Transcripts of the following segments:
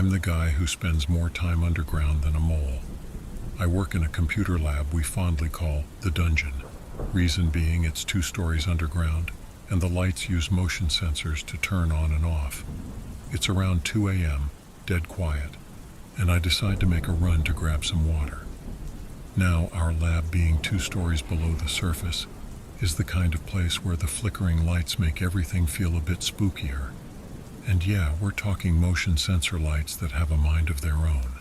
I'm the guy who spends more time underground than a mole. I work in a computer lab we fondly call the dungeon. Reason being it's 2 stories underground, and the lights use motion sensors to turn on and off. It's around 2 a.m., dead quiet, and I decide to make a run to grab some water. Now, our lab being 2 stories below the surface is the kind of place where the flickering lights make everything feel a bit spookier. And yeah, we're talking motion sensor lights that have a mind of their own.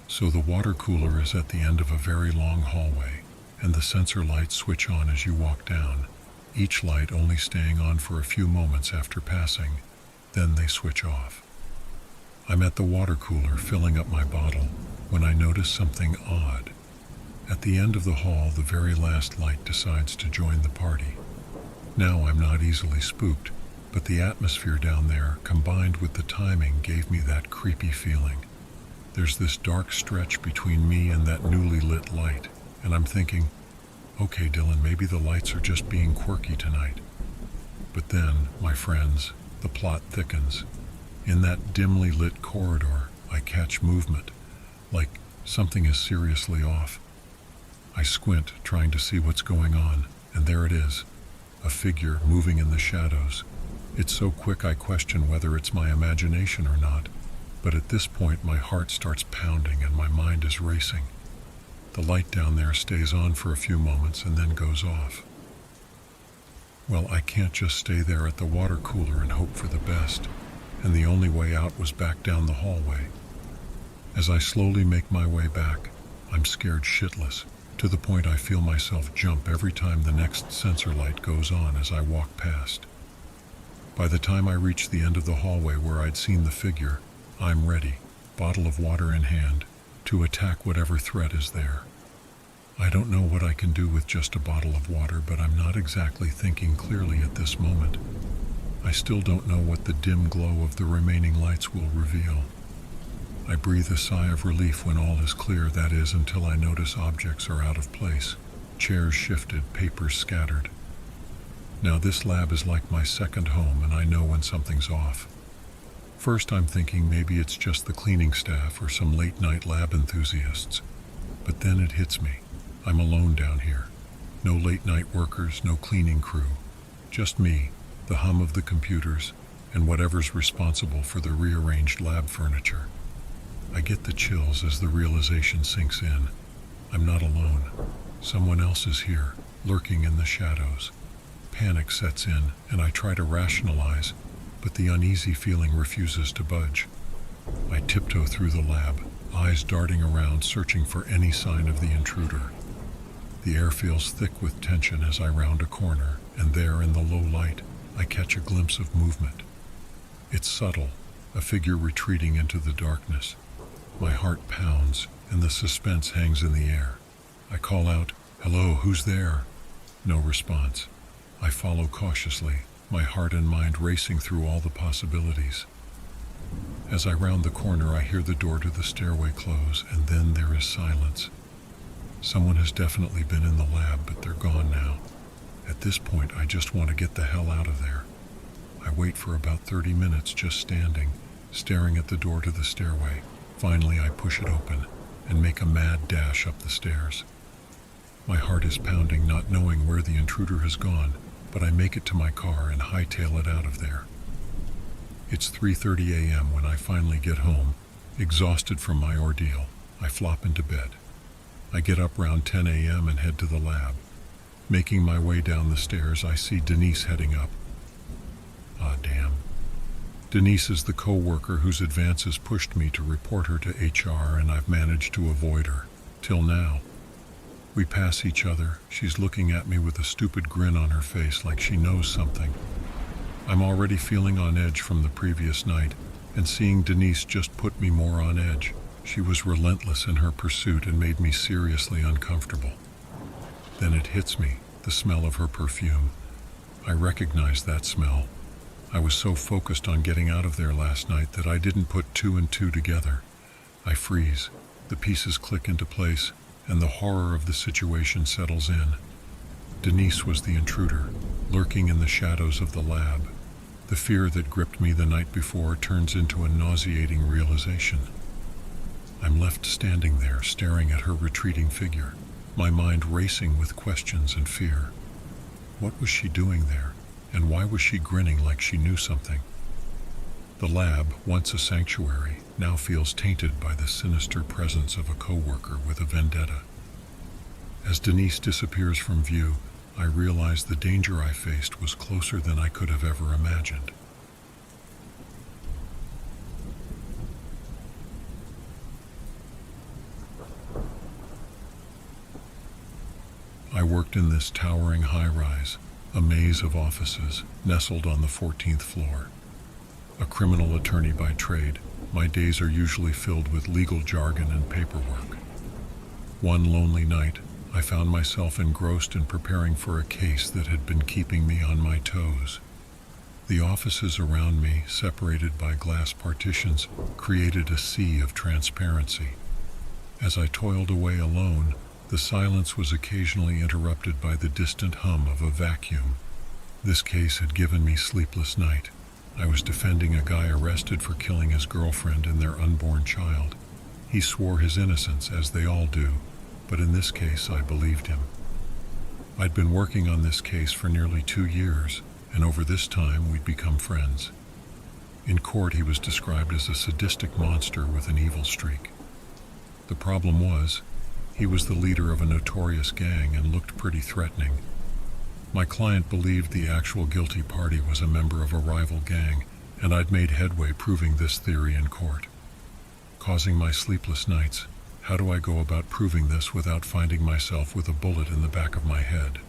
So the water cooler is at the end of a very long hallway, and the sensor lights switch on as you walk down, each light only staying on for a few moments after passing, then they switch off. I'm at the water cooler filling up my bottle when I notice something odd. At the end of the hall, the very last light decides to join the party. Now I'm not easily spooked, but the atmosphere down there, combined with the timing, gave me that creepy feeling. There's this dark stretch between me and that newly lit light, and I'm thinking, okay, Dylan, maybe the lights are just being quirky tonight. But then, my friends, the plot thickens. In that dimly lit corridor, I catch movement, like something is seriously off. I squint, trying to see what's going on, and there it is, a figure moving in the shadows. It's so quick I question whether it's my imagination or not, but at this point my heart starts pounding and my mind is racing. The light down there stays on for a few moments and then goes off. Well, I can't just stay there at the water cooler and hope for the best, and the only way out was back down the hallway. As I slowly make my way back, I'm scared shitless, to the point I feel myself jump every time the next sensor light goes on as I walk past. By the time I reach the end of the hallway where I'd seen the figure, I'm ready, bottle of water in hand, to attack whatever threat is there. I don't know what I can do with just a bottle of water, but I'm not exactly thinking clearly at this moment. I still don't know what the dim glow of the remaining lights will reveal. I breathe a sigh of relief when all is clear, that is, until I notice objects are out of place. Chairs shifted, papers scattered. Now this lab is like my second home, and I know when something's off. First I'm thinking maybe it's just the cleaning staff or some late-night lab enthusiasts. But then it hits me. I'm alone down here. No late-night workers, no cleaning crew. Just me, the hum of the computers, and whatever's responsible for the rearranged lab furniture. I get the chills as the realization sinks in. I'm not alone. Someone else is here, lurking in the shadows. Panic sets in, and I try to rationalize, but the uneasy feeling refuses to budge. I tiptoe through the lab, eyes darting around, searching for any sign of the intruder. The air feels thick with tension as I round a corner, and there in the low light, I catch a glimpse of movement. It's subtle, a figure retreating into the darkness. My heart pounds, and the suspense hangs in the air. I call out, "Hello, who's there?" No response. I follow cautiously, my heart and mind racing through all the possibilities. As I round the corner, I hear the door to the stairway close, and then there is silence. Someone has definitely been in the lab, but they're gone now. At this point, I just want to get the hell out of there. I wait for about 30 minutes just standing, staring at the door to the stairway. Finally, I push it open and make a mad dash up the stairs. My heart is pounding, not knowing where the intruder has gone, but I make it to my car and hightail it out of there. It's 3:30 a.m. when I finally get home. Exhausted from my ordeal, I flop into bed. I get up around 10 a.m. and head to the lab. Making my way down the stairs, I see Denise heading up. Ah, damn. Denise is the co-worker whose advances pushed me to report her to HR, and I've managed to avoid her, till now. We pass each other. She's looking at me with a stupid grin on her face like she knows something. I'm already feeling on edge from the previous night, and seeing Denise just put me more on edge. She was relentless in her pursuit and made me seriously uncomfortable. Then it hits me, the smell of her perfume. I recognize that smell. I was so focused on getting out of there last night that I didn't put 2 and 2 together. I freeze. The pieces click into place, and the horror of the situation settles in. Denise was the intruder, lurking in the shadows of the lab. The fear that gripped me the night before turns into a nauseating realization. I'm left standing there, staring at her retreating figure, my mind racing with questions and fear. What was she doing there, and why was she grinning like she knew something? The lab, once a sanctuary, now feels tainted by the sinister presence of a coworker with a vendetta. As Denise disappears from view, I realize the danger I faced was closer than I could have ever imagined. I worked in this towering high-rise, a maze of offices, nestled on the 14th floor. A criminal attorney by trade, my days are usually filled with legal jargon and paperwork. One lonely night, I found myself engrossed in preparing for a case that had been keeping me on my toes. The offices around me, separated by glass partitions, created a sea of transparency. As I toiled away alone, the silence was occasionally interrupted by the distant hum of a vacuum. This case had given me sleepless night. I was defending a guy arrested for killing his girlfriend and their unborn child. He swore his innocence, as they all do, but in this case I believed him. I'd been working on this case for nearly 2 years, and over this time we'd become friends. In court he was described as a sadistic monster with an evil streak. The problem was, he was the leader of a notorious gang and looked pretty threatening. My client believed the actual guilty party was a member of a rival gang, and I'd made headway proving this theory in court. Causing my sleepless nights, how do I go about proving this without finding myself with a bullet in the back of my head?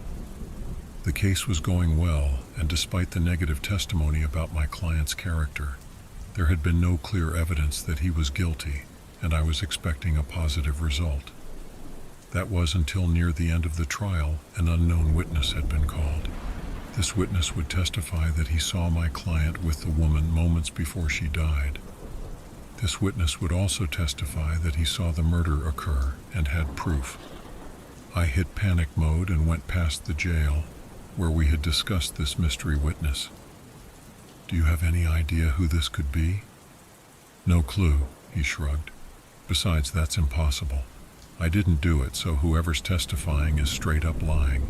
The case was going well, and despite the negative testimony about my client's character, there had been no clear evidence that he was guilty, and I was expecting a positive result. That was until near the end of the trial, an unknown witness had been called. This witness would testify that he saw my client with the woman moments before she died. This witness would also testify that he saw the murder occur and had proof. I hit panic mode and went past the jail, where we had discussed this mystery witness. Do you have any idea who this could be? No clue, he shrugged. Besides, that's impossible. I didn't do it, so whoever's testifying is straight up lying.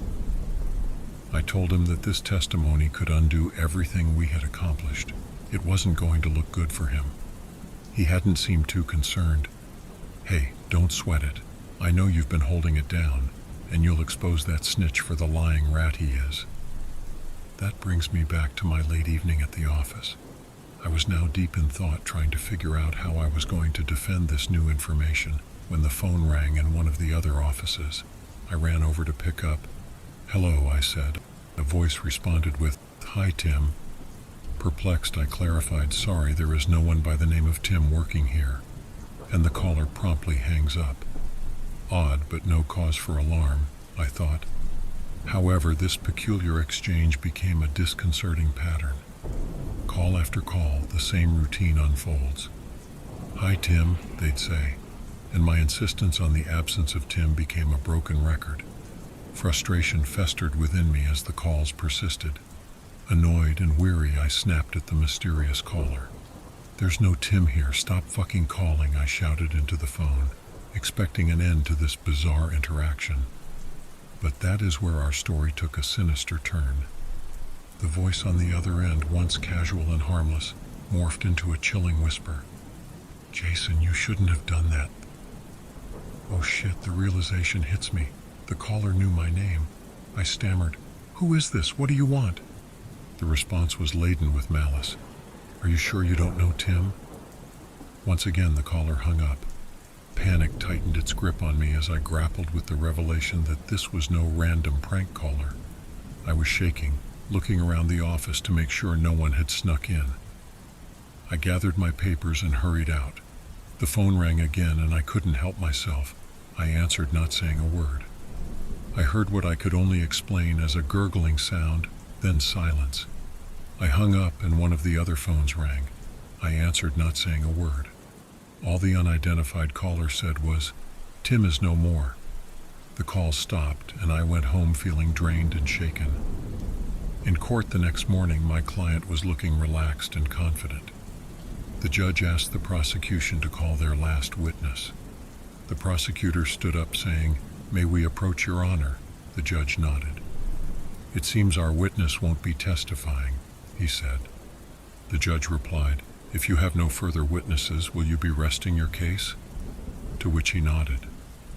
I told him that this testimony could undo everything we had accomplished. It wasn't going to look good for him. He hadn't seemed too concerned. Hey, don't sweat it. I know you've been holding it down, and you'll expose that snitch for the lying rat he is. That brings me back to my late evening at the office. I was now deep in thought, trying to figure out how I was going to defend this new information, when the phone rang in one of the other offices. I ran over to pick up. "Hello," I said. A voice responded with, "Hi, Tim." Perplexed, I clarified, "Sorry, there is no one by the name of Tim working here." And the caller promptly hangs up. Odd, but no cause for alarm, I thought. However, this peculiar exchange became a disconcerting pattern. Call after call, the same routine unfolds. "Hi, Tim," they'd say, and my insistence on the absence of Tim became a broken record. Frustration festered within me as the calls persisted. Annoyed and weary, I snapped at the mysterious caller. "There's no Tim here, stop fucking calling," I shouted into the phone, expecting an end to this bizarre interaction. But that is where our story took a sinister turn. The voice on the other end, once casual and harmless, morphed into a chilling whisper. "Jason, you shouldn't have done that." Oh shit, the realization hits me. The caller knew my name. I stammered, "Who is this? What do you want?" The response was laden with malice. "Are you sure you don't know Tim?" Once again the caller hung up. Panic tightened its grip on me as I grappled with the revelation that this was no random prank caller. I was shaking, looking around the office to make sure no one had snuck in. I gathered my papers and hurried out. The phone rang again and I couldn't help myself. I answered, not saying a word. I heard what I could only explain as a gurgling sound, then silence. I hung up and one of the other phones rang. I answered, not saying a word. All the unidentified caller said was, "Tim is no more." The call stopped and I went home feeling drained and shaken. In court the next morning, my client was looking relaxed and confident. The judge asked the prosecution to call their last witness. The prosecutor stood up saying, "May we approach Your Honor?" The judge nodded. "It seems our witness won't be testifying," he said. The judge replied, "If you have no further witnesses, will you be resting your case?" To which he nodded.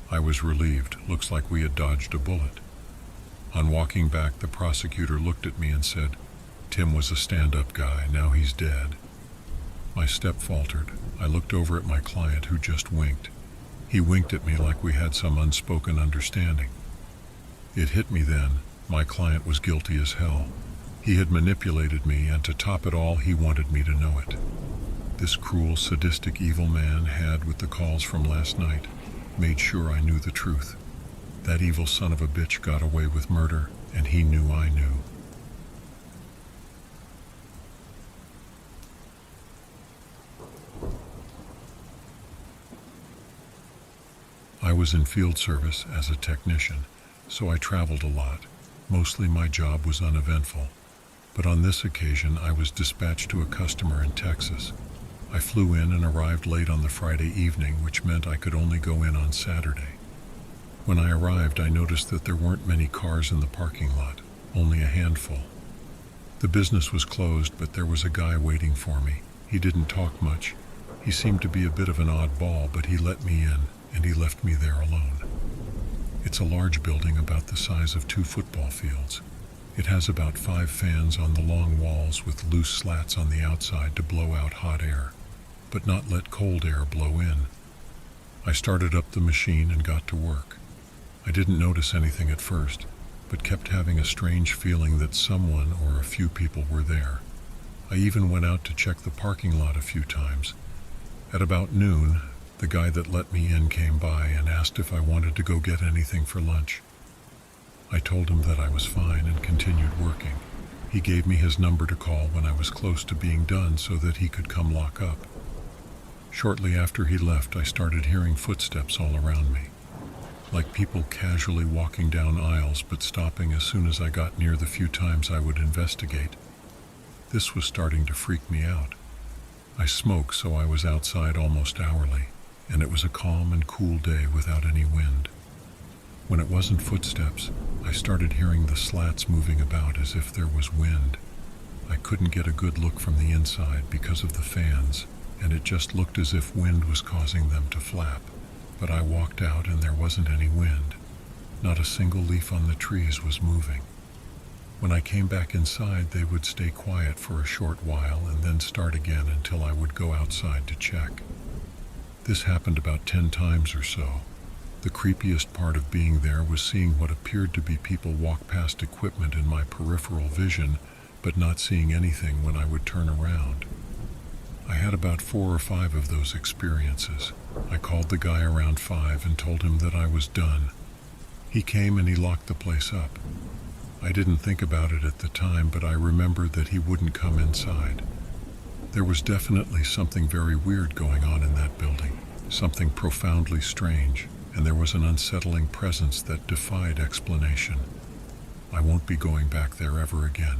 I was relieved. Looks like we had dodged a bullet. On walking back, the prosecutor looked at me and said, "Tim was a stand-up guy. Now he's dead." My step faltered. I looked over at my client, who just winked. He winked at me like we had some unspoken understanding. It hit me then. My client was guilty as hell. He had manipulated me, and to top it all, he wanted me to know it. This cruel, sadistic, evil man had, with the calls from last night, made sure I knew the truth. That evil son of a bitch got away with murder, and he knew I knew. I was in field service as a technician, so I traveled a lot. Mostly my job was uneventful. But on this occasion, I was dispatched to a customer in Texas. I flew in and arrived late on the Friday evening, which meant I could only go in on Saturday. When I arrived, I noticed that there weren't many cars in the parking lot, only a handful. The business was closed, but there was a guy waiting for me. He didn't talk much. He seemed to be a bit of an oddball, but he let me in, and he left me there alone. It's a large building about the size of 2 football fields. It has about 5 fans on the long walls with loose slats on the outside to blow out hot air, but not let cold air blow in. I started up the machine and got to work. I didn't notice anything at first, but kept having a strange feeling that someone or a few people were there. I even went out to check the parking lot a few times. At about noon, the guy that let me in came by and asked if I wanted to go get anything for lunch. I told him that I was fine and continued working. He gave me his number to call when I was close to being done so that he could come lock up. Shortly after he left, I started hearing footsteps all around me, like people casually walking down aisles but stopping as soon as I got near the few times I would investigate. This was starting to freak me out. I smoke, so I was outside almost hourly, and it was a calm and cool day without any wind. When it wasn't footsteps, I started hearing the slats moving about as if there was wind. I couldn't get a good look from the inside because of the fans, and it just looked as if wind was causing them to flap. But I walked out and there wasn't any wind. Not a single leaf on the trees was moving. When I came back inside, they would stay quiet for a short while and then start again until I would go outside to check. This happened about 10 times or so. The creepiest part of being there was seeing what appeared to be people walk past equipment in my peripheral vision, but not seeing anything when I would turn around. I had about 4 or 5 of those experiences. I called the guy around 5 and told him that I was done. He came and he locked the place up. I didn't think about it at the time, but I remembered that he wouldn't come inside. There was definitely something very weird going on in that building, something profoundly strange, and there was an unsettling presence that defied explanation. I won't be going back there ever again.